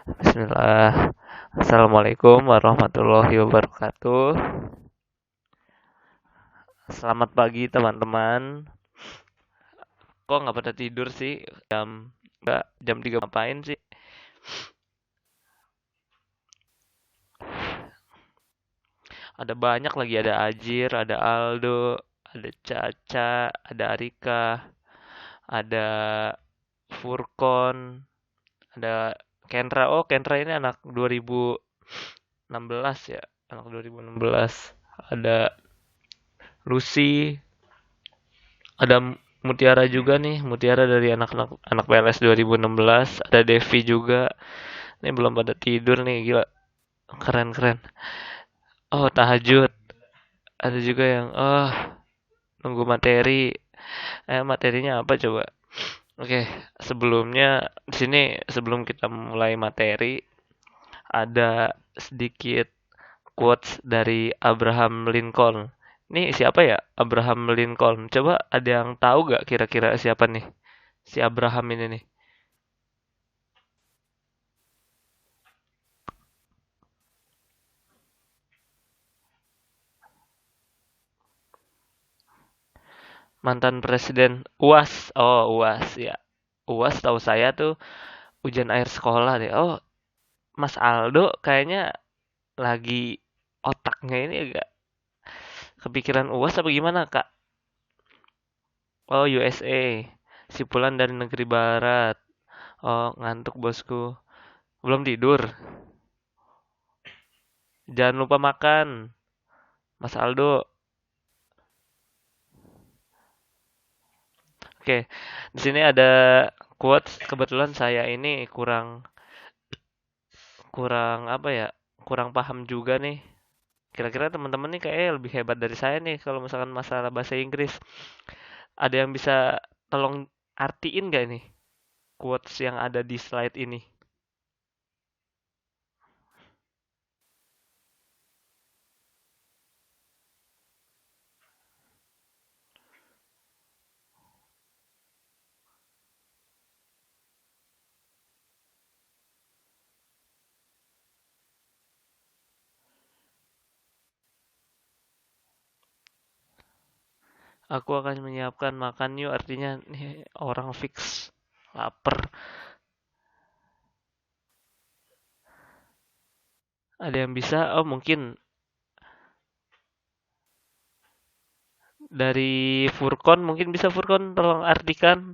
Bismillah. Assalamualaikum warahmatullahi wabarakatuh. Selamat pagi teman-teman. Kok nggak pada tidur sih? Nggak jam 3 ngapain sih? Ada banyak lagi, ada Ajir, ada Aldo, ada Caca, ada Arika, ada Furkon, ada Kendra. Oh, Kendra ini anak 2016 ya. Anak 2016. Ada Lucy, ada Mutiara juga nih, Mutiara dari anak-anak anak PLS 2016, ada Devi juga. Ini belum pada tidur nih, gila. Keren-keren. Oh, tahajud. Ada juga yang nunggu materi. Materinya apa coba? Oke, sebelumnya di sini sebelum kita mulai materi ada sedikit quotes dari Abraham Lincoln. Ini siapa ya? Abraham Lincoln. Coba ada yang tahu gak kira-kira siapa nih? Si Abraham ini nih. Mantan presiden UAS. Oh, UAS ya. UAS tahu saya tuh ujian akhir sekolah deh. Oh, Mas Aldo kayaknya lagi otaknya ini agak kepikiran UAS apa gimana, Kak? Oh, USA. Sipulan dari negeri barat. Oh, ngantuk bosku. Belum tidur. Jangan lupa makan, Mas Aldo. Oke, di sini ada quotes. Kebetulan saya ini kurang kurang apa ya? Kurang paham juga nih. Kira-kira teman-teman nih kayaknya lebih hebat dari saya nih kalau misalkan masalah bahasa Inggris. Ada yang bisa tolong artiin gak nih quotes yang ada di slide ini? Aku akan menyiapkan makan yuk, artinya nih orang fix lapar. Ada yang bisa? Oh, mungkin dari Furkon, mungkin bisa Furkon tolong artikan.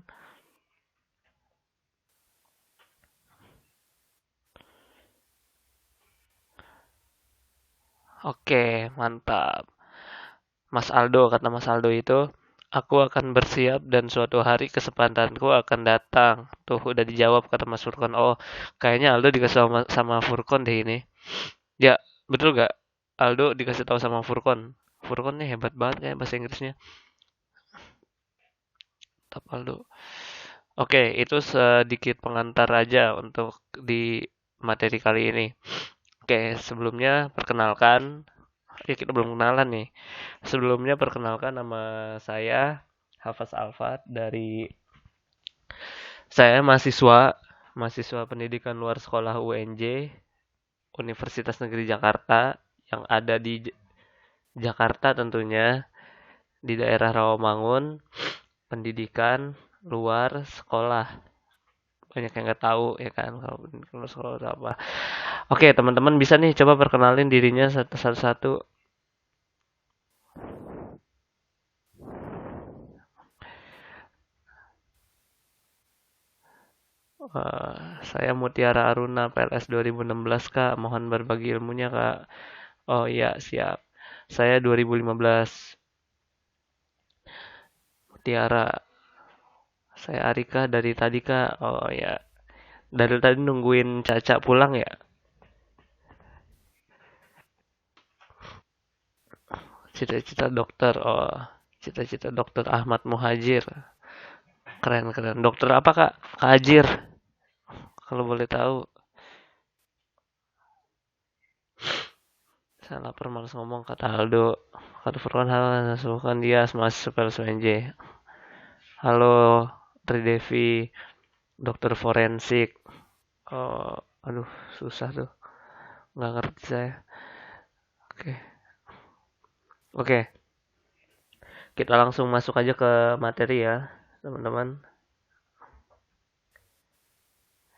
Oke, mantap. Mas Aldo, kata Mas Aldo itu, aku akan bersiap dan suatu hari kesempatanku akan datang. Tuh, udah dijawab kata Mas Furkon. Oh, kayaknya Aldo dikasih sama Furkon deh ini. Ya, betul gak? Aldo dikasih tahu sama Furkon. Furkon nih hebat banget kayak bahasa Inggrisnya. Tap Aldo. Oke, itu sedikit pengantar aja untuk di materi kali ini. Oke, sebelumnya perkenalkan. Ya, kita belum kenalan nih. Sebelumnya perkenalkan nama saya Hafaz Alfat dari saya mahasiswa pendidikan luar sekolah UNJ Universitas Negeri Jakarta yang ada di Jakarta tentunya di daerah Rawamangun, pendidikan luar sekolah. Banyak yang nggak tahu ya kan kalau pendidikan luar sekolah itu apa. Oke, teman-teman bisa nih coba perkenalin dirinya satu-satu. Saya Mutiara Aruna PLS 2016 Kak, mohon berbagi ilmunya Kak. Oh iya, siap. Saya 2015 Mutiara. Saya Arika dari tadi Kak. Oh ya, dari tadi nungguin Caca pulang ya. Cita-cita dokter. Oh, cita-cita dokter Ahmad Muhajir. Keren keren. Dokter apa Kak? Kak Ajir. Kalau boleh tahu. Saya lapar malas ngomong kata Aldo. Kata Furkan halo, sembuhkan dia mahasiswa PLSUNJ. Halo, Tridevi, dokter forensik. Oh, Aduh, susah tuh. Nggak ngerti saya. Oke. Oke, kita langsung masuk aja ke materi ya, teman-teman.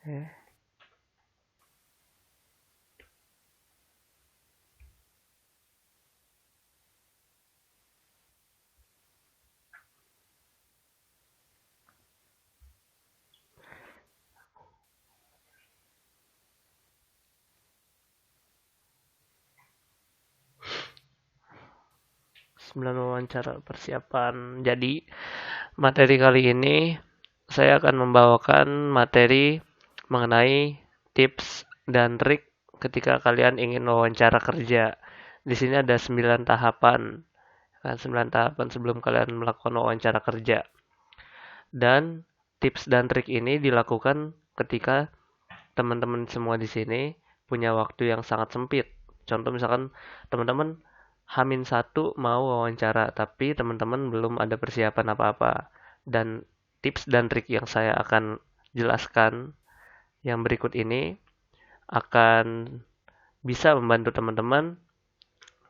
Oke. 9 wawancara persiapan. Jadi, materi kali ini saya akan membawakan materi mengenai tips dan trik ketika kalian ingin wawancara kerja. Di sini ada 9 tahapan, kan 9 tahapan sebelum kalian melakukan wawancara kerja. Dan tips dan trik ini dilakukan ketika teman-teman semua di sini punya waktu yang sangat sempit. Contoh misalkan teman-teman Hamin satu mau wawancara, tapi teman-teman belum ada persiapan apa-apa. Dan tips dan trik yang saya akan jelaskan yang berikut ini akan bisa membantu teman-teman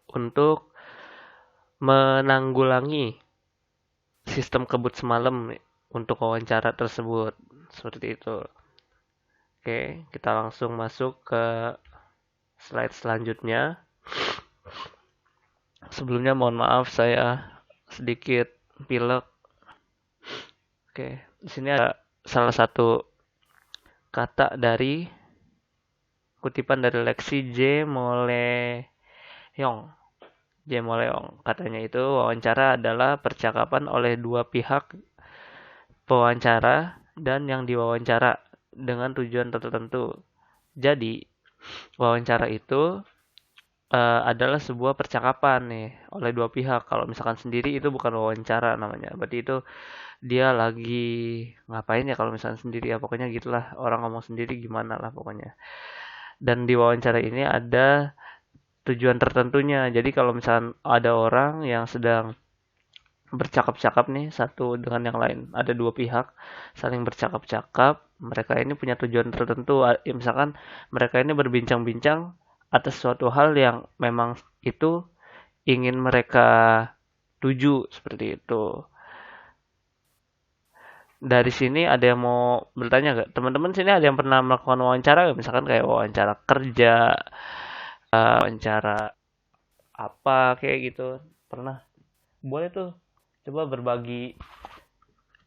untuk menanggulangi sistem kebut semalam untuk wawancara tersebut. Seperti itu. Oke, kita langsung masuk ke slide selanjutnya. Sebelumnya mohon maaf saya sedikit pilek. Oke, di sini ada salah satu kata dari kutipan dari Lexi J. Moleong. J. Moleong. Katanya itu wawancara adalah percakapan oleh dua pihak pewawancara dan yang diwawancara dengan tujuan tertentu. Jadi, wawancara itu adalah sebuah percakapan nih oleh dua pihak. Kalau misalkan sendiri itu bukan wawancara namanya. Berarti itu dia lagi ngapain ya kalau misalnya sendiri ya pokoknya gitulah orang ngomong sendiri gimana lah pokoknya. Dan di wawancara ini ada tujuan tertentunya. Jadi kalau misalnya ada orang yang sedang bercakap-cakap nih satu dengan yang lain, ada dua pihak saling bercakap-cakap, mereka ini punya tujuan tertentu. Ya, misalkan mereka ini berbincang-bincang atas suatu hal yang memang itu ingin mereka tuju seperti itu. Dari sini ada yang mau bertanya gak? Teman-teman sini ada yang pernah melakukan wawancara gak? Misalkan kayak wawancara kerja, wawancara apa kayak gitu. Pernah? Boleh tuh. Coba berbagi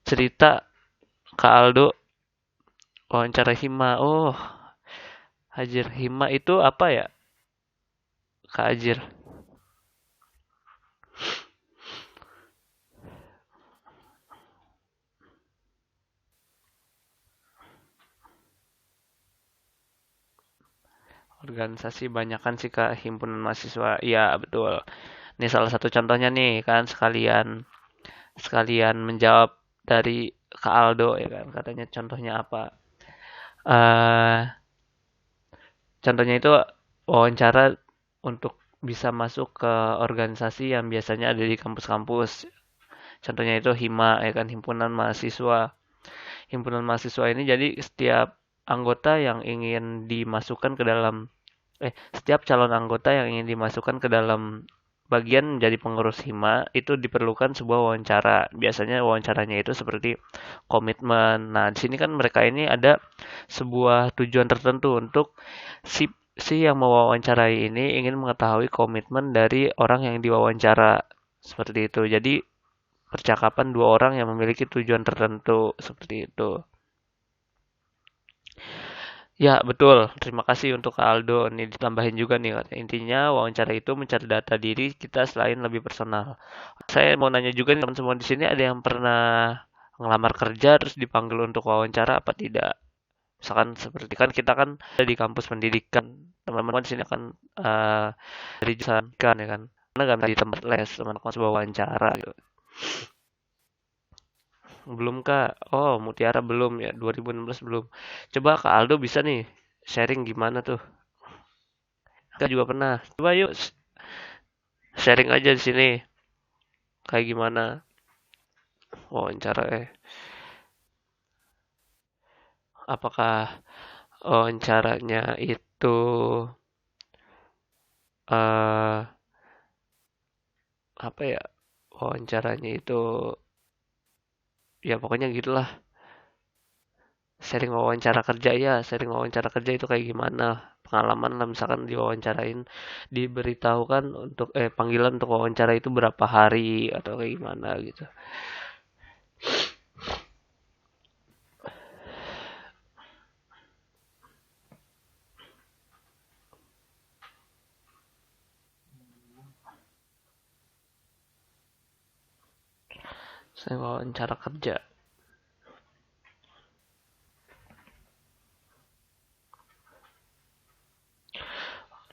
cerita ke Aldo wawancara Hima. Oh, Hajir Hima itu apa ya? Kak Hajir. Organisasi banyakan sih Kak himpunan mahasiswa. Iya, betul. Ini salah satu contohnya nih kan sekalian sekalian menjawab dari Kak Aldo ya kan. Katanya contohnya apa? eh Contohnya itu wawancara untuk bisa masuk ke organisasi yang biasanya ada di kampus-kampus. Contohnya itu HIMA ya kan, himpunan mahasiswa. Himpunan mahasiswa ini jadi setiap anggota yang ingin dimasukkan ke dalam setiap calon anggota yang ingin dimasukkan ke dalam bagian menjadi pengurus HIMA itu diperlukan sebuah wawancara. Biasanya wawancaranya itu seperti komitmen. Nah, di sini kan mereka ini ada sebuah tujuan tertentu untuk si si yang mewawancarai ini ingin mengetahui komitmen dari orang yang diwawancara. Seperti itu. Jadi percakapan dua orang yang memiliki tujuan tertentu seperti itu. Ya, betul. Terima kasih untuk Kak Aldo. Ini ditambahin juga nih. Intinya wawancara itu mencari data diri kita selain lebih personal. Saya mau nanya juga nih teman semua di sini ada yang pernah ngelamar kerja terus dipanggil untuk wawancara apa tidak? Misalkan seperti kan kita kan ada di kampus pendidikan. Teman-teman di sini akan eh, dari jurusan kan ya kan. Karena nggak di tempat les, teman-teman sebuah wawancara gitu. Belum Kak. Oh, Mutiara belum ya. 2016 belum. Coba Kak Aldo bisa nih sharing gimana tuh. Kak juga pernah. Coba yuk sharing aja di sini. Kayak gimana wawancara Apakah wawancaranya itu eh apa ya? Wawancaranya itu ya pokoknya gitulah. Sharing wawancara kerja itu kayak gimana? Pengalaman lah misalkan diwawancarain, diberitahukan untuk panggilan untuk wawancara itu berapa hari atau kayak gimana gitu. Saya wawancara kerja.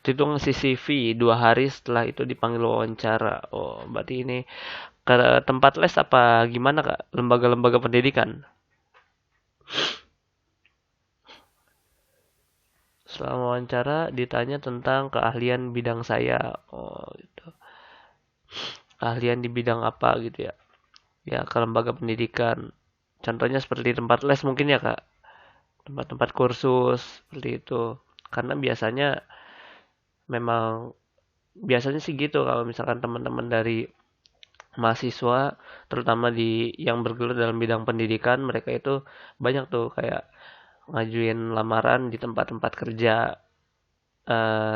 Itu ngasih CV 2 hari setelah itu dipanggil wawancara. Oh, berarti ini ke tempat les apa gimana Kak? Lembaga-lembaga pendidikan. Selama wawancara ditanya tentang keahlian bidang saya. Oh, gitu. Keahlian di bidang apa gitu ya. Ya, ke lembaga pendidikan. Contohnya seperti tempat les mungkin ya Kak. Tempat-tempat kursus seperti itu. Karena memang biasanya sih gitu kalau misalkan teman-teman dari mahasiswa terutama di yang bergelut dalam bidang pendidikan mereka itu banyak tuh kayak ngajuin lamaran di tempat-tempat kerja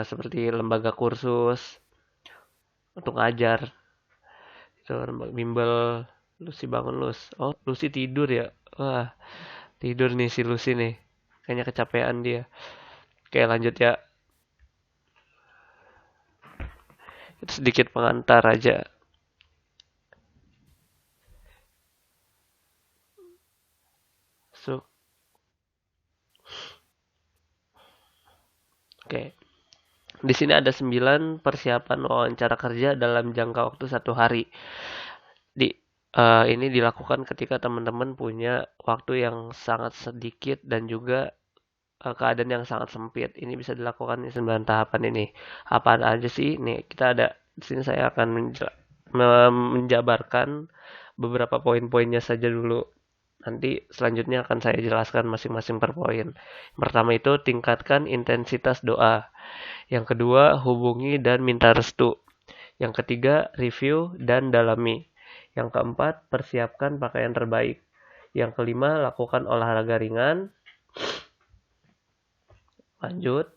seperti lembaga kursus untuk ngajar itu bimbel Lucy bangun Lus. Oh, Lucy tidur ya. Wah, tidur nih si Lucy nih. Kayaknya kecapean dia. Oke, lanjut ya. Itu sedikit pengantar aja. So, oke. Di sini ada 9 persiapan wawancara kerja dalam jangka waktu 1 hari. Di ini dilakukan ketika teman-teman punya waktu yang sangat sedikit dan juga keadaan yang sangat sempit. Ini bisa dilakukan di 9 tahapan ini. Apa aja sih? Nih, kita ada di sini saya akan menjabarkan beberapa poin-poinnya saja dulu. Nanti selanjutnya akan saya jelaskan masing-masing per poin. Pertama itu tingkatkan intensitas doa. Yang kedua, hubungi dan minta restu. Yang ketiga, review dan dalami. Yang keempat, persiapkan pakaian terbaik. Yang kelima, lakukan olahraga ringan. Lanjut.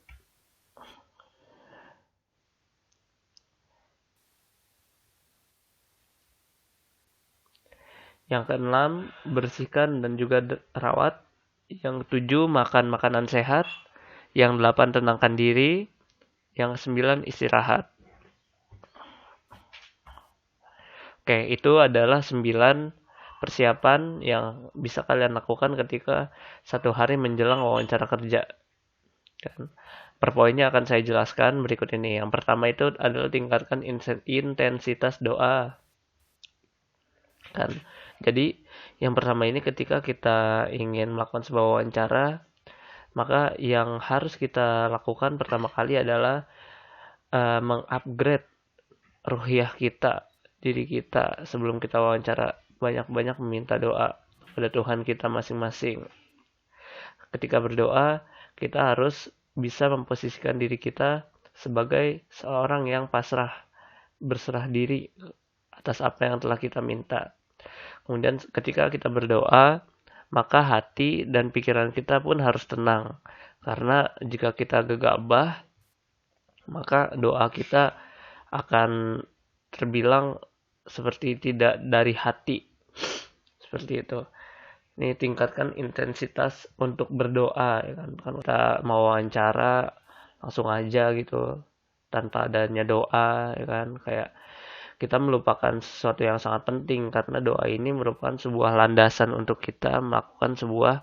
Yang keenam, bersihkan dan juga rawat. Yang ketujuh, makan makanan sehat. Yang delapan, tenangkan diri. Yang sembilan, istirahat. Oke, itu adalah 9 persiapan yang bisa kalian lakukan ketika 1 hari menjelang wawancara kerja. Kan? Per poinnya akan saya jelaskan berikut ini. Yang pertama itu adalah tingkatkan intensitas doa. Kan? Jadi, yang pertama ini ketika kita ingin melakukan sebuah wawancara, maka yang harus kita lakukan pertama kali adalah mengupgrade ruhiyah kita, diri kita sebelum kita wawancara. Banyak-banyak meminta doa pada Tuhan kita masing-masing. Ketika berdoa, kita harus bisa memposisikan diri kita sebagai seorang yang pasrah, berserah diri atas apa yang telah kita minta. Kemudian ketika kita berdoa, maka hati dan pikiran kita pun harus tenang. Karena jika kita gegabah, maka doa kita akan terbilang seperti tidak dari hati. Seperti itu. Ini tingkatkan intensitas untuk berdoa ya kan. Kan kita mau wawancara langsung aja gitu tanpa adanya doa ya kan kayak kita melupakan sesuatu yang sangat penting karena doa ini merupakan sebuah landasan untuk kita melakukan sebuah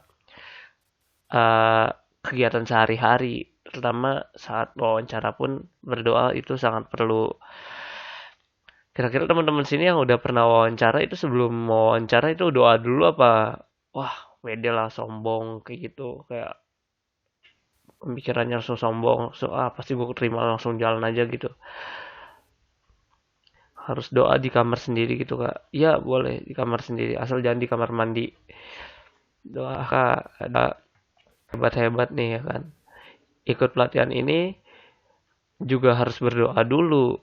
uh, kegiatan sehari-hari terutama saat wawancara pun berdoa itu sangat perlu. Kira-kira teman-teman sini yang udah pernah wawancara itu sebelum wawancara itu doa dulu apa? Wah, beda lah sombong kayak gitu. Kayak pemikirannya langsung sombong. So, pasti gue terima langsung jalan aja gitu. Harus doa di kamar sendiri gitu kak. Iya boleh di kamar sendiri. Asal jangan di kamar mandi. Doa kak. Ada. hebat-hebat nih ya kan. Ikut pelatihan ini juga harus berdoa dulu.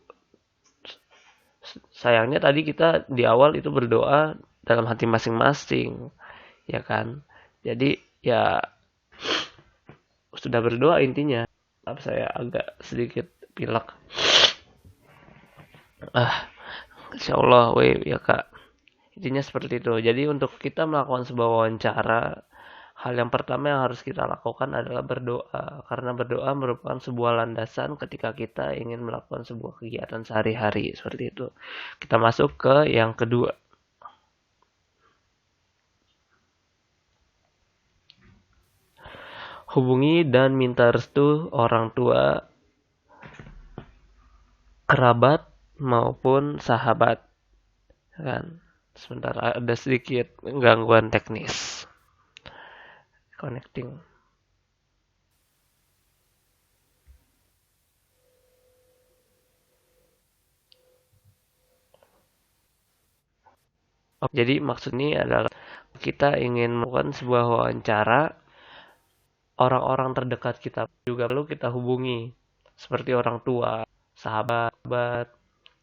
Sayangnya tadi kita di awal itu berdoa dalam hati masing-masing, ya kan. Jadi ya sudah berdoa intinya. Apa saya agak sedikit pilek. Insya Allah, weh ya kak. Intinya seperti itu. Jadi untuk kita melakukan sebuah wawancara, hal yang pertama yang harus kita lakukan adalah berdoa. Karena berdoa merupakan sebuah landasan ketika kita ingin melakukan sebuah kegiatan sehari-hari. Seperti itu. Kita masuk ke yang kedua. Hubungi dan minta restu orang tua, kerabat, maupun sahabat. Kan? Sebentar, ada sedikit gangguan teknis. Connecting. Jadi maksudnya adalah kita ingin melakukan sebuah wawancara, orang-orang terdekat kita juga perlu kita hubungi. Seperti orang tua, sahabat.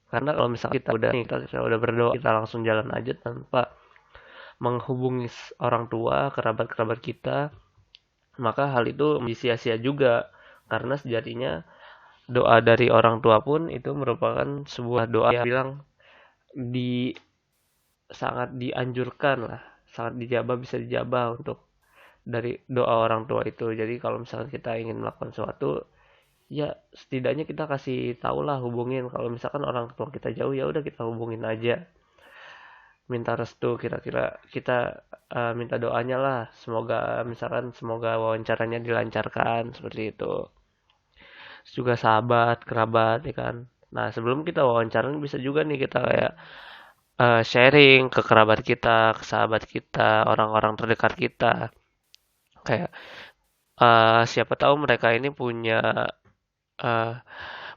Karena kalau misalnya kita udah berdoa, kita langsung jalan aja tanpa menghubungi orang tua, kerabat-kerabat kita, maka hal itu sia-sia juga. Karena sejatinya doa dari orang tua pun itu merupakan sebuah doa yang bilang di sangat dianjurkan lah, sangat dijabah, bisa dijabah untuk dari doa orang tua itu. Jadi kalau misalkan kita ingin melakukan sesuatu, ya setidaknya kita kasih tahu lah, hubungin. Kalau misalkan orang tua kita jauh, ya udah kita hubungin aja, minta restu, kira-kira kita minta doanya lah, semoga wawancaranya dilancarkan seperti itu. Terus juga sahabat, kerabat, ya kan. Nah sebelum kita wawancara bisa juga nih kita kayak sharing ke kerabat kita, ke sahabat kita, orang-orang terdekat kita. Kayak siapa tahu mereka ini punya uh,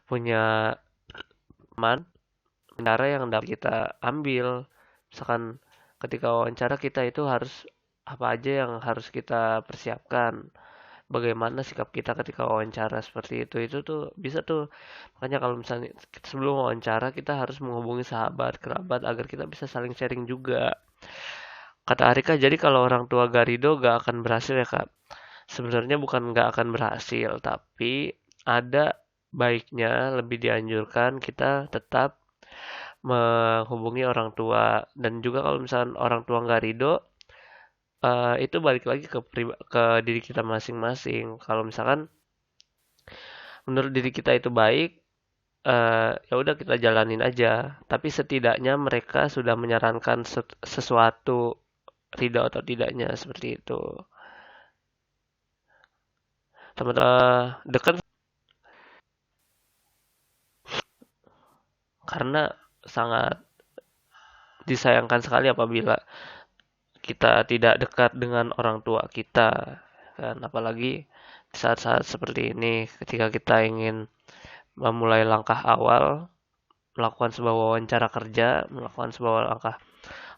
punya teman cara yang dapat kita ambil. Misalkan ketika wawancara kita itu harus apa aja yang harus kita persiapkan. Bagaimana sikap kita ketika wawancara seperti itu. Itu tuh bisa tuh. Makanya kalau misalnya sebelum wawancara kita harus menghubungi sahabat, kerabat agar kita bisa saling sharing juga. Kata Arika, jadi kalau orang tua Garido gak akan berhasil ya kak? Sebenarnya bukan gak akan berhasil, tapi ada baiknya lebih dianjurkan kita tetap menghubungi orang tua. Dan juga kalau misalnya orang tua nggak ridho, itu balik lagi ke diri kita masing-masing. Kalau misalkan menurut diri kita itu baik, ya udah kita jalanin aja. Tapi setidaknya mereka sudah menyarankan sesuatu, ridho atau tidaknya seperti itu. Teman-teman dekat karena sangat disayangkan sekali apabila kita tidak dekat dengan orang tua kita, kan, apalagi di saat-saat seperti ini ketika kita ingin memulai langkah awal, melakukan sebuah wawancara kerja, melakukan sebuah langkah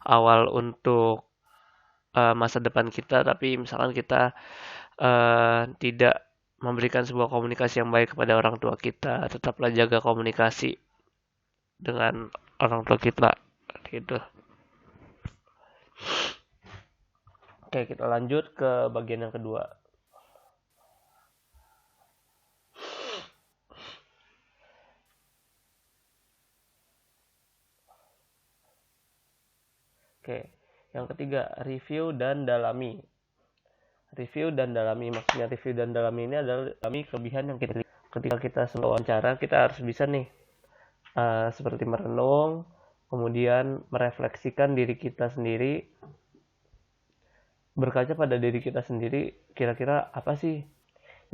awal untuk masa depan kita, tapi misalkan kita tidak memberikan sebuah komunikasi yang baik kepada orang tua kita. Tetaplah jaga komunikasi dengan orang tua kita gitu. Oke, kita lanjut ke bagian yang kedua. Oke, yang ketiga, review dan dalami. Review dan dalami, maksudnya review dan dalami ini adalah dalami kelebihan yang kita ketika kita wawancara, kita harus bisa nih seperti merenung, kemudian merefleksikan diri kita sendiri, berkaca pada diri kita sendiri, kira-kira apa sih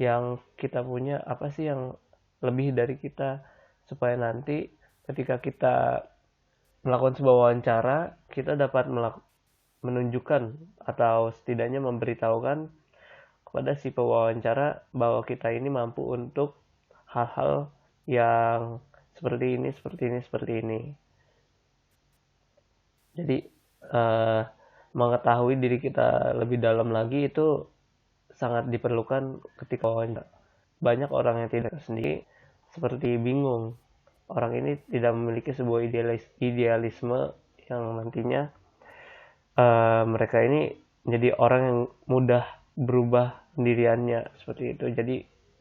yang kita punya, apa sih yang lebih dari kita, supaya nanti ketika kita melakukan sebuah wawancara, kita dapat menunjukkan atau setidaknya memberitahukan kepada si pewawancara bahwa kita ini mampu untuk hal-hal yang seperti ini, seperti ini, seperti ini. Jadi mengetahui diri kita lebih dalam lagi itu sangat diperlukan ketika wawancara. Banyak orang yang tidak sendiri seperti bingung. Orang ini tidak memiliki sebuah idealisme yang nantinya mereka ini menjadi orang yang mudah berubah pendiriannya seperti itu. Jadi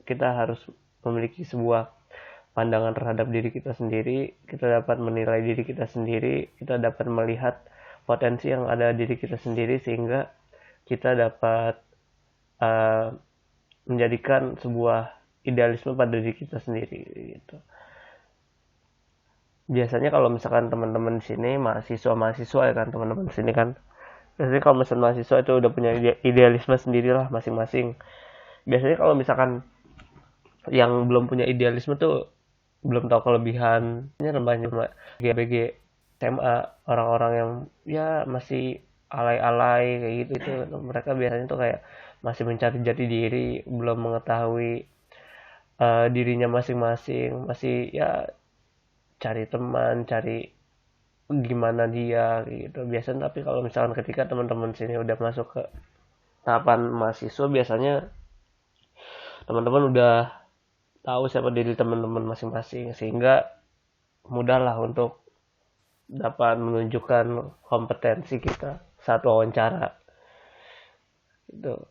kita harus memiliki sebuah pandangan terhadap diri kita sendiri, kita dapat menilai diri kita sendiri, kita dapat melihat potensi yang ada di diri kita sendiri sehingga kita dapat menjadikan sebuah idealisme pada diri kita sendiri gitu. Biasanya kalau misalkan teman-teman di sini mahasiswa ya kan, teman-teman di sini kan biasanya kalau misalkan mahasiswa itu udah punya idealisme sendirilah masing-masing. Biasanya kalau misalkan yang belum punya idealisme tuh belum tahu kelebihannya, remaja GBG SMA, orang-orang yang ya masih alay-alay kayak gitu itu mereka biasanya tuh kayak masih mencari jati diri, belum mengetahui dirinya masing-masing, masih ya cari teman, cari gimana dia gitu biasanya. Tapi kalau misalkan ketika teman-teman sini udah masuk ke tahapan mahasiswa, biasanya teman-teman udah tahu siapa diri teman-teman masing-masing sehingga mudahlah untuk dapat menunjukkan kompetensi kita saat wawancara. Itu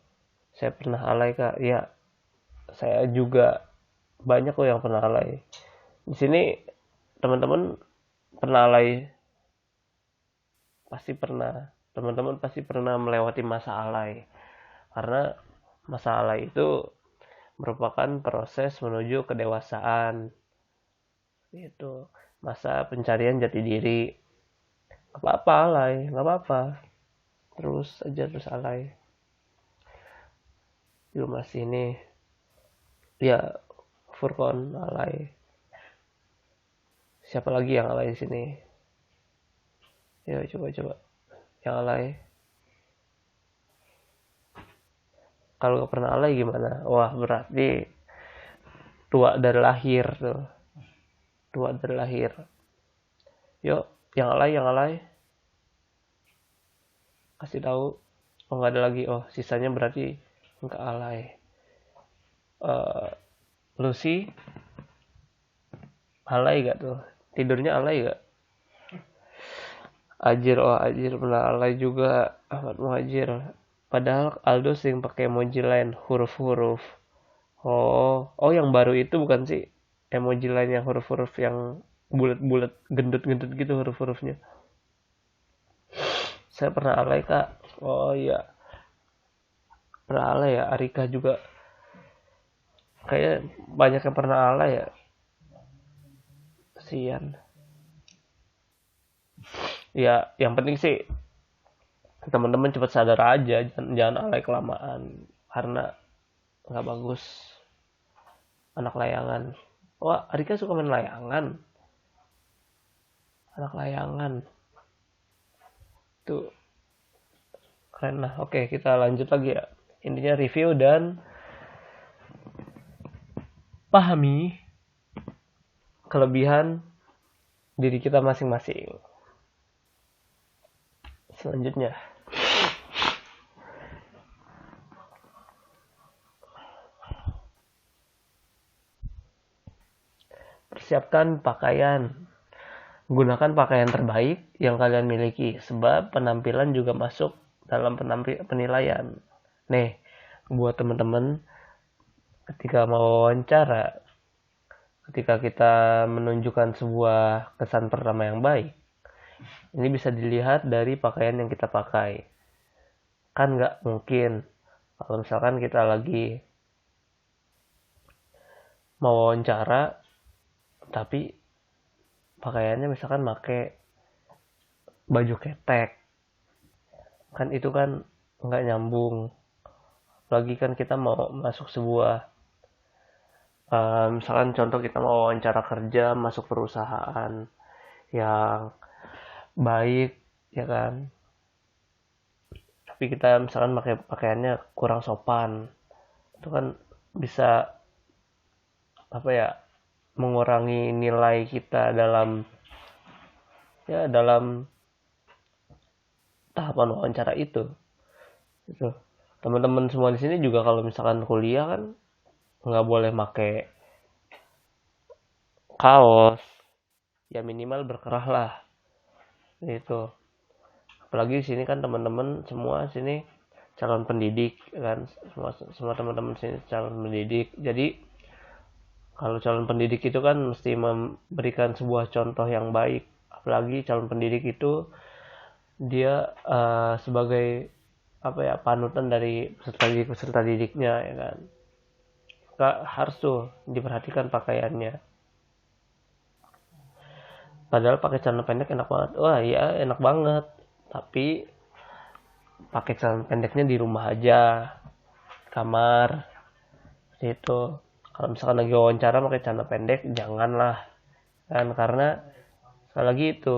saya pernah alay kak, ya saya juga banyak kok yang pernah alay. Di sini teman-teman pernah alay, pasti pernah. Teman-teman pasti pernah melewati masa alay, karena masa alay itu merupakan proses menuju kedewasaan. Itu masa pencarian jati diri. Gak apa-apa alay, gak apa-apa. Terus alay. Di rumah sini ya Furkon alay. Siapa lagi yang alay di sini? Ya coba yang alay. Kalau gak pernah alay gimana? Wah berarti tua dari lahir tuh. Tua dari lahir. Yuk yang alay. Kasih tahu. Oh nggak ada lagi. Oh sisanya berarti nggak alay. Lucy alay gak tuh? Tidurnya alay gak? Ajir pernah alay juga. Ahmad Muhajir. Padahal Aldo sering pakai emoji lain, huruf-huruf. Oh yang baru itu bukan sih emoji lain yang huruf-huruf yang bulat-bulat, gendut-gendut gitu huruf-hurufnya. Saya pernah alay kak. Oh iya, pernah alay ya. Arika juga kayak banyak yang pernah alay ya. Kasian. Ya yang penting sih teman-teman cepat sadar aja, jangan alay kelamaan karena nggak bagus. Anak layangan. Wah Arika suka main layangan. Anak layangan tuh keren lah. Oke kita lanjut lagi ya. Intinya review dan pahami kelebihan diri kita masing-masing. Selanjutnya persiapkan pakaian. Gunakan pakaian terbaik yang kalian miliki sebab penampilan juga masuk dalam penilaian. Nih, buat teman-teman ketika mau wawancara, ketika kita menunjukkan sebuah kesan pertama yang baik, ini bisa dilihat dari pakaian yang kita pakai. Kan nggak mungkin kalau misalkan kita lagi mau wawancara tapi pakaiannya misalkan pakai baju ketek, kan itu kan nggak nyambung. Lagi kan kita mau masuk sebuah misalkan contoh kita mau wawancara kerja masuk perusahaan yang baik ya kan, tapi kita misalkan pakai pakaiannya kurang sopan, itu kan bisa apa ya, mengurangi nilai kita dalam tahapan wawancara itu. Teman-teman semua di sini juga kalau misalkan kuliah kan nggak boleh make kaos, ya minimal berkerah lah itu. Apalagi di sini kan teman-teman semua sini calon pendidik kan, semua teman-teman sini calon pendidik. Jadi kalau calon pendidik itu kan mesti memberikan sebuah contoh yang baik. Apalagi calon pendidik itu dia sebagai apa ya, panutan dari peserta didiknya ya kan. Harus tuh diperhatikan pakaiannya. Padahal pakai celana pendek enak banget. Wah iya enak banget. Tapi pakai celana pendeknya di rumah aja, kamar itu. Kalau misalkan lagi wawancara pakai celana pendek janganlah kan, karena sekali lagi itu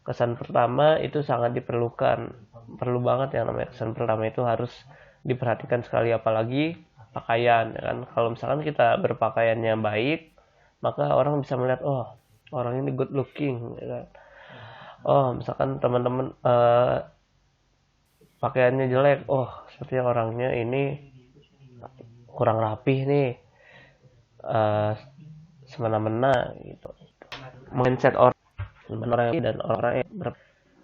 kesan pertama itu sangat diperlukan, perlu banget yang namanya kesan pertama itu harus diperhatikan sekali, apalagi pakaian ya kan. Kalau misalkan kita berpakaiannya baik, maka orang bisa melihat oh orang ini good looking ya kan. Oh misalkan teman-teman pakaiannya jelek, oh sepertinya orangnya ini kurang rapih nih, uh, semena-mena gitu. Mindset orang dan orang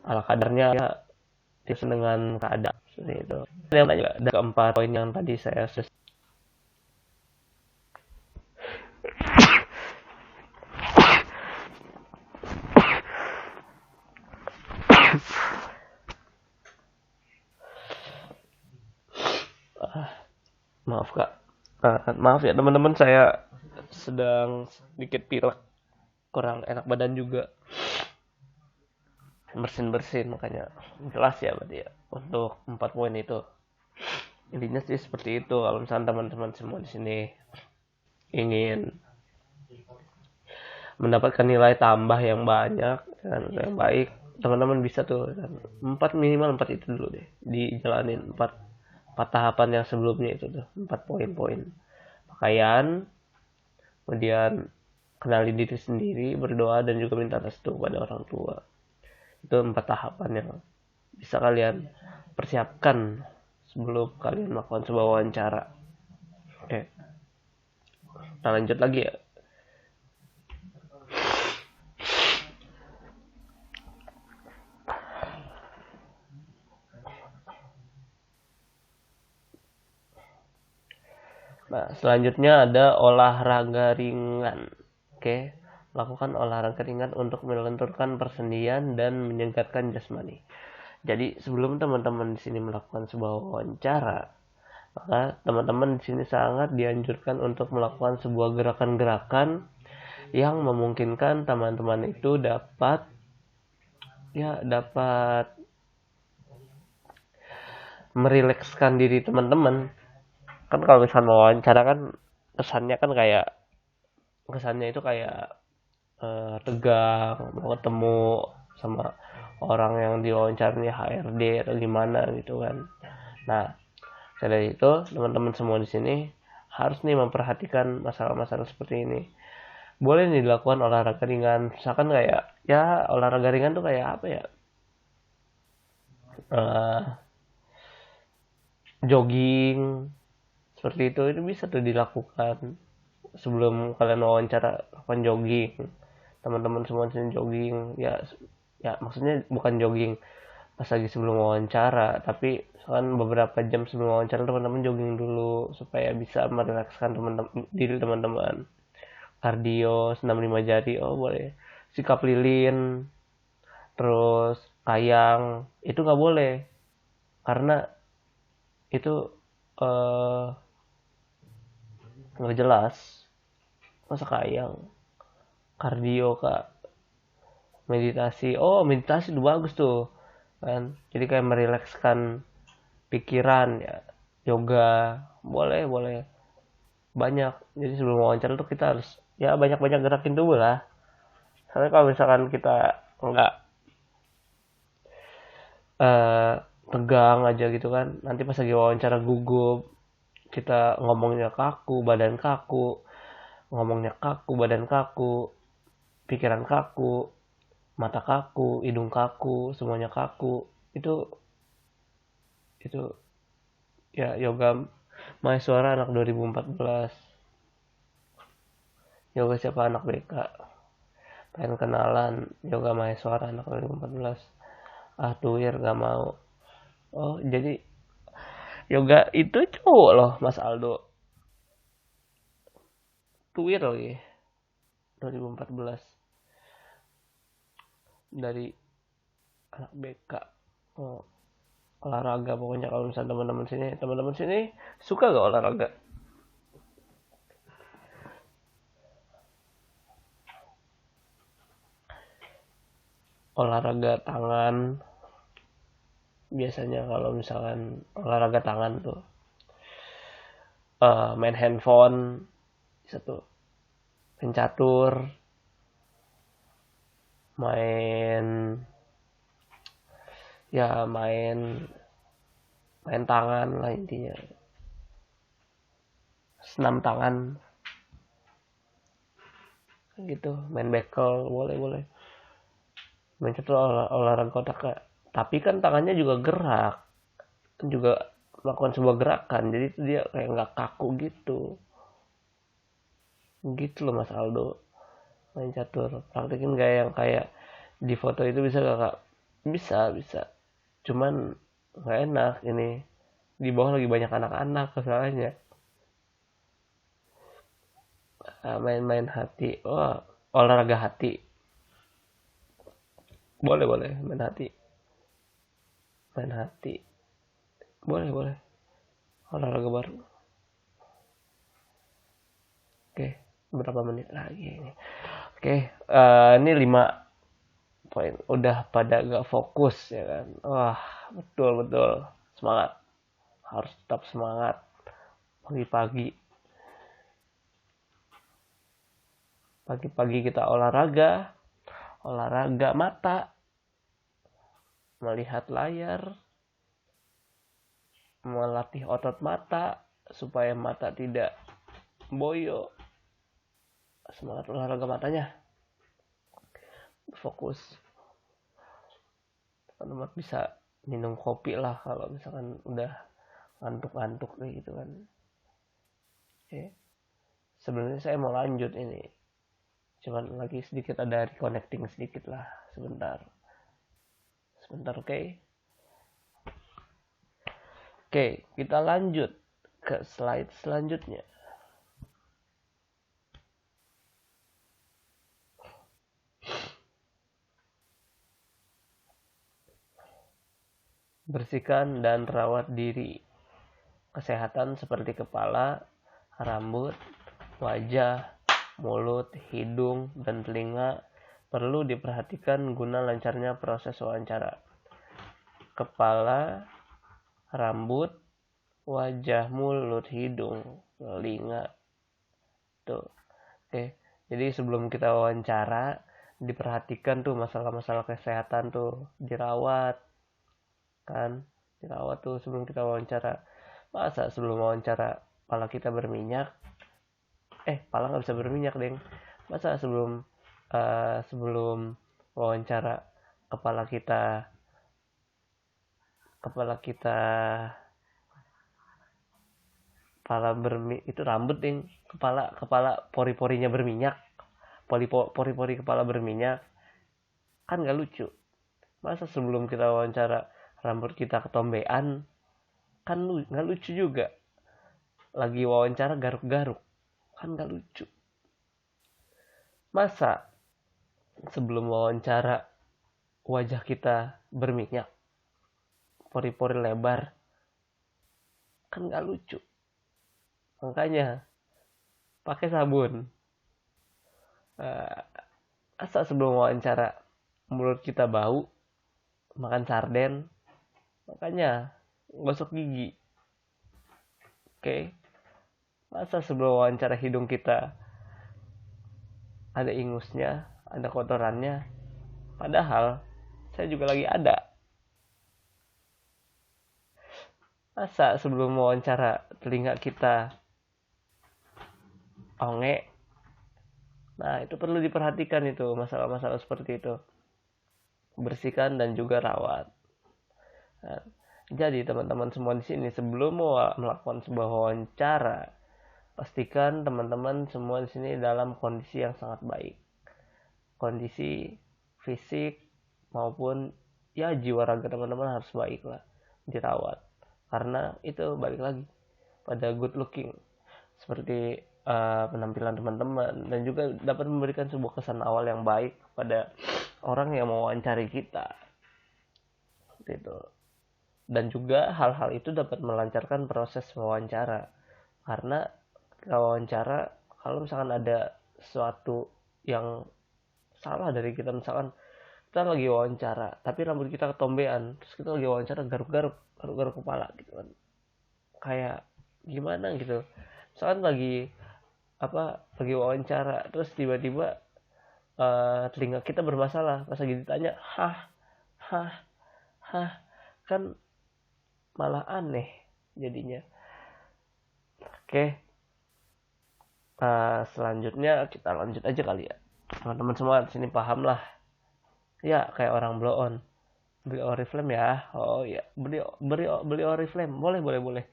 ala kadarnya ya dengan keadaan seperti itu. Yang tadi ada keempat poin yang tadi saya maaf kak, maaf ya teman-teman, saya sedang sedikit pilek, kurang enak badan juga, bersin makanya jelas ya berarti ya untuk 4 poin itu. Intinya sih seperti itu. Kalau misalnya teman-teman semua di sini ingin mendapatkan nilai tambah yang banyak dan yang baik, teman-teman bisa tuh minimal 4 itu dulu deh dijalanin, 4 tahapan yang sebelumnya itu tuh 4 poin-poin. Pakaian, kemudian kenali diri sendiri, berdoa, dan juga minta restu pada orang tua. Itu 4 tahapan yang bisa kalian persiapkan sebelum kalian melakukan sebuah wawancara. Oke, kita lanjut lagi ya. Nah, selanjutnya ada olahraga ringan. Oke, lakukan olahraga ringan untuk melenturkan persendian dan menyegarkan jasmani. Jadi sebelum teman-teman di sini melakukan sebuah wawancara, maka teman-teman di sini sangat dianjurkan untuk melakukan sebuah gerakan-gerakan yang memungkinkan teman-teman itu dapat merilekskan diri teman-teman. Kan kalau misalnya wawancara kan kesannya itu kayak tegang, mau ketemu sama orang yang diwawancaranya HRD atau gimana gitu kan. Nah, dari itu teman-teman semua di sini harus nih memperhatikan masalah-masalah seperti ini. Boleh nih dilakukan olahraga ringan, misalkan kayak ya olahraga ringan tuh kayak apa ya, uh, jogging seperti itu bisa tuh dilakukan sebelum kalian wawancara. Lakukan jogging, teman-teman semua sini jogging ya, maksudnya bukan jogging pas lagi sebelum wawancara, tapi kan beberapa jam sebelum wawancara teman-teman jogging dulu supaya bisa merilekskan diri teman-teman. Kardio, senam 5 jari, oh boleh. Sikap lilin, terus kayang, itu nggak boleh karena itu nggak jelas. Masa kayang? Kardio kak, meditasi, oh meditasi itu bagus tuh kan, jadi kayak merilekskan pikiran ya. Yoga boleh banyak. Jadi sebelum wawancara tuh kita harus ya banyak gerakin tubuh lah, soalnya kalau misalkan kita nggak uh, tegang aja gitu kan, nanti pas lagi wawancara gugup, kita ngomongnya kaku, badan kaku, pikiran kaku, mata kaku, hidung kaku, semuanya kaku. Itu Ya, Yoga Maheswara anak 2014. Yoga siapa anak BK. Pengen kenalan Yoga Maheswara anak 2014. Ah, tuir gak mau. Oh, jadi Yoga itu cowok loh, Mas Aldo. Tuir lagi 2014 dari anak BK. Oh, olahraga pokoknya kalau misalnya teman-teman sini suka gak olahraga? Olahraga tangan biasanya kalau misalkan olahraga tangan tuh main handphone satu, main catur, main ya main tangan lah intinya, senam tangan gitu, main bekel boleh boleh, main catur olahraga otak. Tapi kan tangannya juga gerak, juga melakukan sebuah gerakan, jadi itu dia kayak nggak kaku gitu gitu loh Mas Aldo. Main catur praktekin gak yang kayak di foto itu, bisa gak kak? Bisa bisa, cuman nggak enak ini, di bawah lagi banyak anak-anak masalahnya. Main-main hati, oh olahraga hati, boleh boleh main hati, main hati boleh boleh, olahraga baru. Oke, berapa menit lagi ini? Oke, ini 5 poin udah pada gak fokus ya kan. Wah, betul betul, semangat, harus tetap semangat. Pagi-pagi, pagi-pagi kita olahraga, olahraga mata, melihat layar, melatih otot mata supaya mata tidak boyo. Semangat olahraga matanya, fokus. Teman-teman bisa minum kopi lah kalau misalkan udah ngantuk-ngantuk kayak gitu kan. Oke, sebenarnya saya mau lanjut ini, cuman lagi sedikit ada reconnecting sedikit lah, sebentar sebentar. Oke, oke, kita lanjut ke slide selanjutnya. Bersihkan dan rawat diri. Kesehatan seperti kepala, rambut, wajah, mulut, hidung, dan telinga perlu diperhatikan guna lancarnya proses wawancara. Kepala, rambut, wajah, mulut, hidung, telinga. Tuh. Oke. Jadi sebelum kita wawancara, diperhatikan tuh masalah-masalah kesehatan tuh, dirawat kan. Dirawat tuh sebelum kita wawancara. Masa sebelum wawancara kepala kita berminyak? Kepala nggak bisa berminyak, deng. Masa sebelum wawancara kepala kita kepala kita kepala itu rambut, deng. Kepala pori-porinya berminyak, pori-pori kepala berminyak, kan nggak lucu. Masa sebelum kita wawancara rambut kita ketombean, kan nggak lucu juga. Lagi wawancara garuk-garuk, kan nggak lucu. Masa sebelum wawancara wajah kita berminyak, pori-pori lebar, kan nggak lucu. Makanya pakai sabun. Asa sebelum wawancara mulut kita bau, makan sarden, makanya gosok gigi. Oke. Masa sebelum wawancara hidung kita ada ingusnya, ada kotorannya, padahal saya juga lagi ada. Masa sebelum wawancara telinga kita onge, nah itu perlu diperhatikan, itu masalah-masalah seperti itu. Bersihkan dan juga rawat. Nah, Jadi teman-teman semua di sini sebelum mau melakukan sebuah wawancara, pastikan teman-teman semua di sini dalam kondisi yang sangat baik. Kondisi fisik maupun ya jiwa raga teman-teman harus baik lah, dirawat. Karena itu balik lagi pada good looking, seperti penampilan teman-teman, dan juga dapat memberikan sebuah kesan awal yang baik pada orang yang mau wawancari kita gitu. Dan juga hal-hal itu dapat melancarkan proses wawancara, karena wawancara kalau misalkan ada sesuatu yang salah dari kita, misalkan kita lagi wawancara tapi rambut kita ketombean, terus kita lagi wawancara garuk-garuk kepala gitu kan, kayak gimana gitu. Misalkan lagi wawancara terus tiba-tiba telinga kita bermasalah pas lagi ditanya hah hah hah, kan malah aneh jadinya. Oke, selanjutnya kita lanjut aja kali ya. Teman-teman semua di sini paham lah ya, kayak orang blow on, beli Oriflame ya. Oh ya, beli Oriflame, boleh.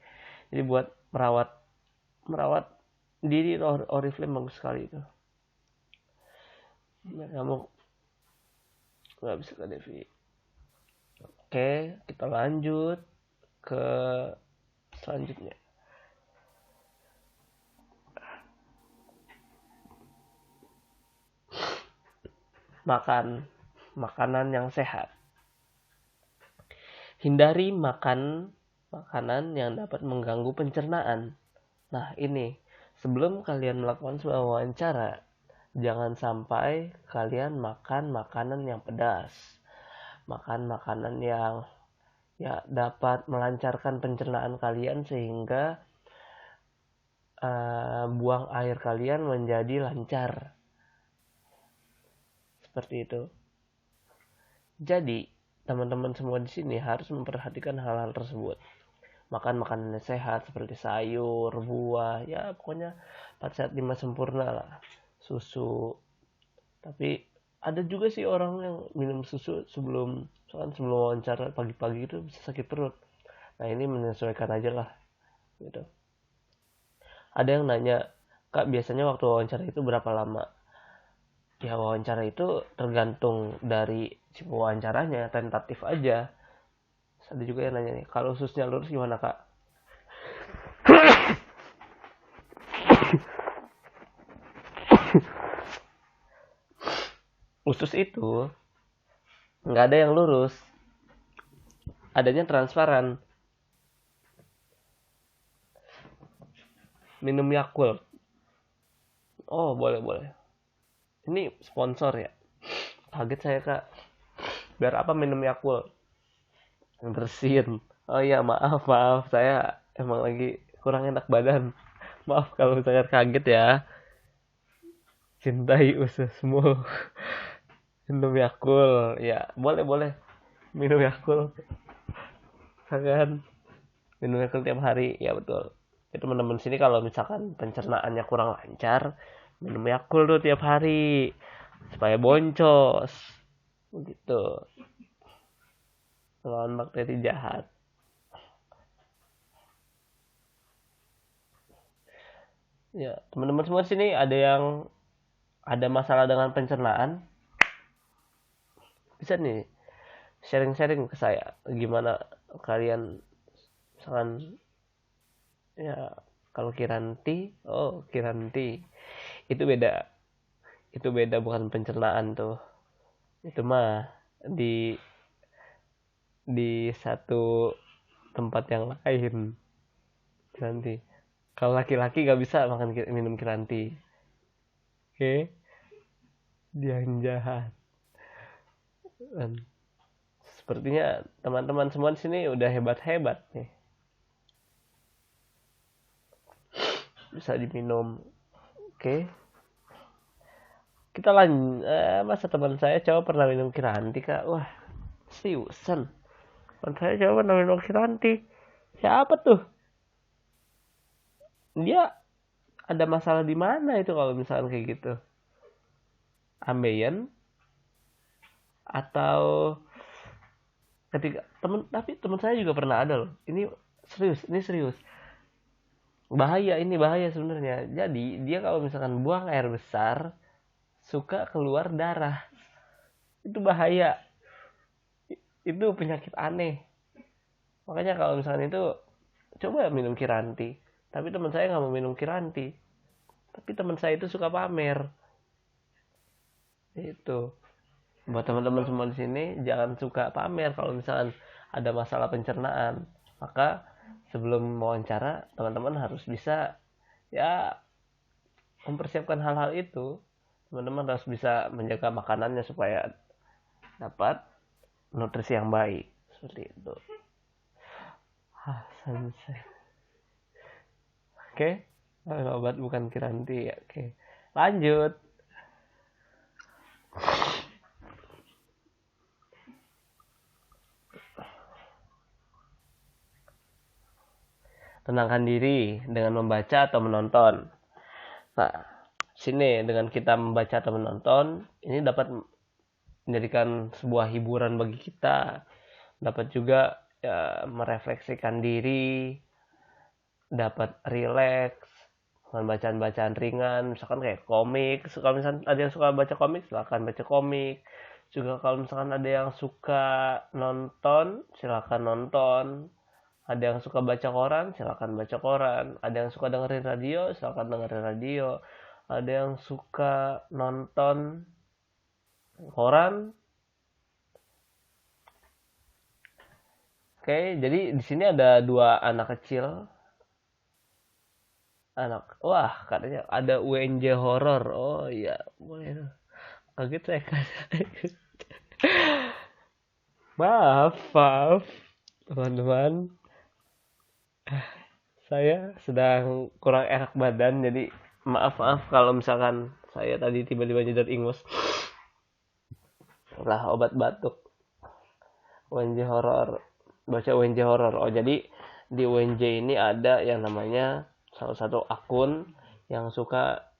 Jadi buat merawat merawat diri, Oriflame bagus sekali itu. Biar kamu nggak bisa ke Devi. Oke, kita lanjut ke selanjutnya. Makan makanan yang sehat. Hindari makan makanan yang dapat mengganggu pencernaan. Nah, ini sebelum kalian melakukan sebuah wawancara, jangan sampai kalian makan makanan yang pedas. Makan makanan yang ya dapat melancarkan pencernaan kalian sehingga buang air kalian menjadi lancar. Seperti itu. Jadi, teman-teman semua di sini harus memperhatikan hal-hal tersebut. Makan makanan yang sehat seperti sayur, buah, ya pokoknya 4 sehat 5 sempurna lah. Susu. Tapi ada juga sih orang yang minum susu sebelum wawancara pagi-pagi itu bisa sakit perut. Nah, ini menyesuaikan aja lah gitu. Ada yang nanya, "Kak, biasanya waktu wawancara itu berapa lama?" Ya, wawancara itu tergantung dari si wawancaranya, tentatif aja. Terus ada juga yang nanya nih, kalau ususnya lurus gimana kak? Usus itu nggak ada yang lurus, adanya transparan. Minum Yakult. Oh, boleh. Ini sponsor ya? Kaget saya kak. Biar apa minum Yakult? Bersin. Oh iya, maaf. Saya emang lagi kurang enak badan. Maaf kalau saya kaget ya. Cintai ususmu. Minum Yakult. Ya, boleh. Minum Yakult. Kan minum Yakult tiap hari. Ya, betul. Jadi teman-teman sini kalau misalkan pencernaannya kurang lancar, minum Yakult tuh tiap hari supaya boncos. Begitu. Melawan bakteri jahat. Ya, teman-teman semua sini ada masalah dengan pencernaan, bisa nih sharing-sharing ke saya gimana kalian. Misalkan ya, kalau Kiranti itu beda bukan pencernaan tuh, itu mah di satu tempat yang lain. Kiranti, kalau laki-laki nggak bisa minum Kiranti. Oke, dia yang jahat. Dan sepertinya teman-teman semua di sini udah hebat-hebat nih, bisa diminum. Oke, kita lanjut. Masa teman saya coba pernah minum Kiranti kak? Wah, seriusan? Teman saya coba pernah minum Kiranti. Siapa tuh? Dia ada masalah di mana itu kalau misalnya kayak gitu? Ambeien atau ketika tapi teman saya juga pernah ada loh, ini serius bahaya, ini bahaya sebenarnya. Jadi dia kalau misalkan buang air besar suka keluar darah, itu bahaya, itu penyakit aneh. Makanya kalau misalkan itu coba minum Kiranti. Tapi teman saya nggak mau minum Kiranti, tapi teman saya itu suka pamer. Itu buat teman-teman semua di sini, jangan suka pamer kalau misalkan ada masalah pencernaan. Maka sebelum wawancara teman-teman harus bisa ya mempersiapkan hal-hal itu. Teman-teman harus bisa menjaga makanannya supaya dapat nutrisi yang baik, seperti itu. Sensei. Oke, obat bukan Kiranti ya. Oke, lanjut. Tenangkan diri dengan membaca atau menonton. Nah, sini dengan kita membaca atau menonton, ini dapat menjadikan sebuah hiburan bagi kita. Dapat juga ya, merefleksikan diri, dapat rileks, dengan bacaan-bacaan ringan, misalkan kayak komik. Kalau misalkan ada yang suka baca komik, silakan baca komik. Juga kalau misalkan ada yang suka nonton, silakan nonton. Ada yang suka baca koran, silakan baca koran. Ada yang suka dengerin radio, silakan dengerin radio. Ada yang suka nonton koran. Oke, jadi di sini ada 2 anak kecil. Wah, katanya ada UNJ horor. Oh iya, boleh tuh. Kaget saya kan. Maaf, teman-teman. Saya sedang kurang enak badan, jadi maaf kalau misalkan saya tadi tiba-tiba nyedot ingus. Lah obat batuk. UNJ horor. Baca UNJ horor. Oh, jadi di UNJ ini ada yang namanya salah satu akun yang suka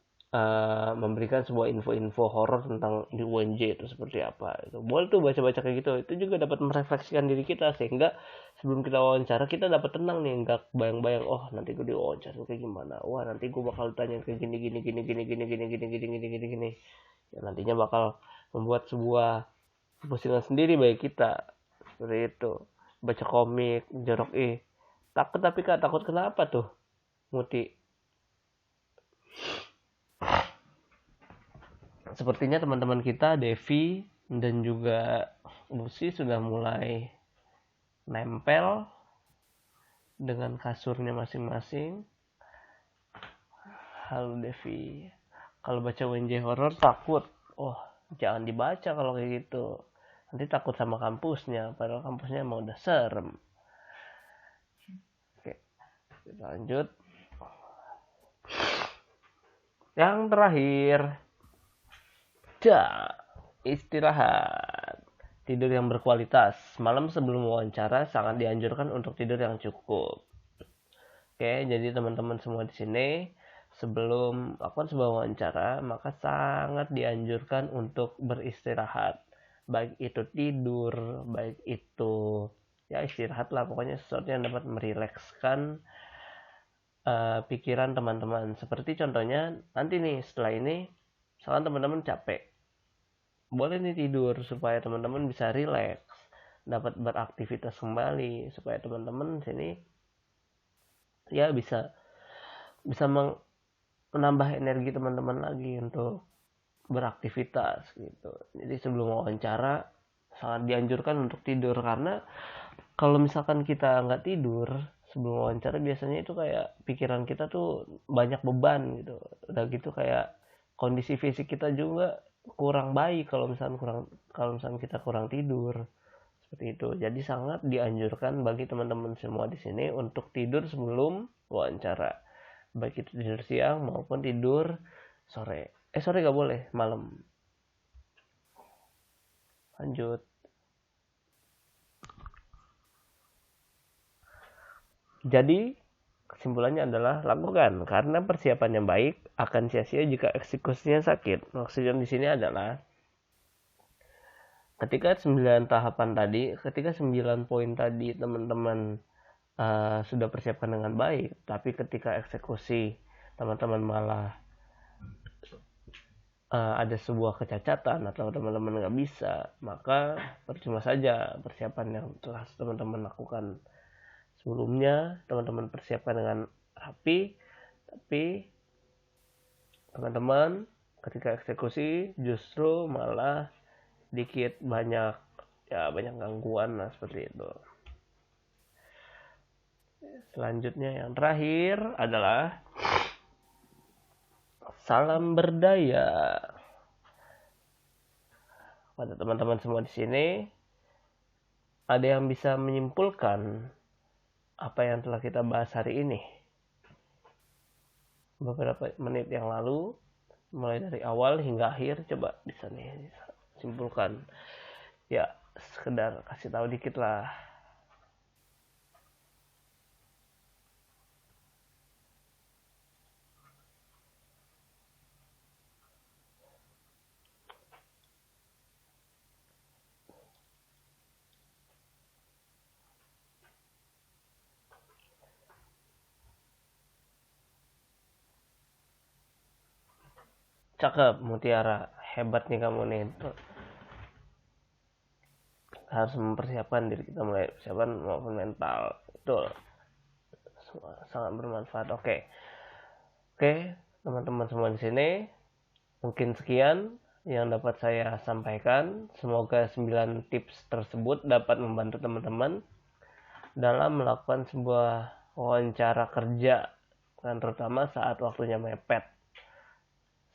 memberikan sebuah info-info horor tentang di UNJ itu seperti apa. Itu boleh tuh baca-baca kayak gitu. Itu juga dapat merefleksikan diri kita, sehingga sebelum kita wawancara kita dapat tenang nih, nggak bayang-bayang oh nanti gue diwawancara kayak gimana, wah nanti gue bakal tanya kayak gini gini gini gini gini gini gini gini gini gini gini. Ya, nantinya bakal membuat sebuah pusingan sendiri bagi kita. Seperti itu. Baca komik jorok takut, tapi Kak takut kenapa tuh Muti? Sepertinya teman-teman kita Devi dan juga Lucy sudah mulai nempel dengan kasurnya masing-masing. Halo Devi, kalau baca WNJ horor takut? Oh, jangan dibaca kalau kayak gitu. Nanti takut sama kampusnya, padahal kampusnya emang udah serem. Oke, kita lanjut. Yang terakhir, istirahat. Tidur yang berkualitas. Malam sebelum wawancara sangat dianjurkan untuk tidur yang cukup. Oke, jadi teman-teman semua di sini sebelum melakukan sebuah wawancara, maka sangat dianjurkan untuk beristirahat. Baik itu tidur, baik itu ya istirahat lah, pokoknya sesuatu yang dapat merilekskan pikiran teman-teman. Seperti contohnya nanti nih setelah ini, misalkan teman-teman capek, boleh nih tidur supaya teman-teman bisa rileks, dapat beraktivitas kembali, supaya teman-teman sini ya bisa menambah energi teman-teman lagi untuk beraktivitas gitu. Jadi sebelum wawancara sangat dianjurkan untuk tidur, karena kalau misalkan kita nggak tidur sebelum wawancara biasanya itu kayak pikiran kita tuh banyak beban gitu. Udah gitu kayak kondisi fisik kita juga kurang baik kalau misalkan kita kurang tidur. Seperti itu. Jadi sangat dianjurkan bagi teman-teman semua di sini untuk tidur sebelum wawancara. Baik itu tidur siang maupun tidur sore. Sore nggak boleh, malam. Lanjut. Jadi kesimpulannya adalah lakukan, karena persiapan yang baik akan sia-sia jika eksekusinya sakit. Maksudnya di sini adalah ketika 9 tahapan tadi, ketika 9 poin tadi teman-teman sudah persiapkan dengan baik, tapi ketika eksekusi teman-teman malah ada sebuah kecacatan atau teman-teman nggak bisa, maka percuma saja persiapan yang telah teman-teman lakukan sebelumnya. Teman-teman persiapkan dengan rapi, tapi teman-teman ketika eksekusi justru malah dikit banyak gangguan lah, seperti itu. Selanjutnya yang terakhir adalah salam berdaya. Pada teman-teman semua di sini, ada yang bisa menyimpulkan apa yang telah kita bahas hari ini? Beberapa menit yang lalu, mulai dari awal hingga akhir, coba bisa nih simpulkan. Ya, sekedar kasih tahu dikit lah. Cakep, Mutiara. Hebat nih kamu nih. Harus mempersiapkan diri kita, mulai persiapan maupun mental. Betul. Sangat bermanfaat. Oke, teman-teman semua di sini, mungkin sekian yang dapat saya sampaikan. Semoga 9 tips tersebut dapat membantu teman-teman dalam melakukan sebuah wawancara kerja, dan terutama saat waktunya mepet.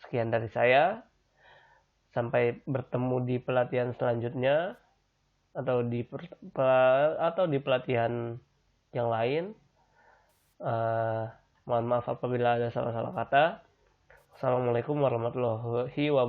Sekian dari saya. Sampai bertemu di pelatihan selanjutnya atau di pelatihan yang lain. Mohon maaf apabila ada salah-salah kata. Assalamualaikum warahmatullahi wabarakatuh.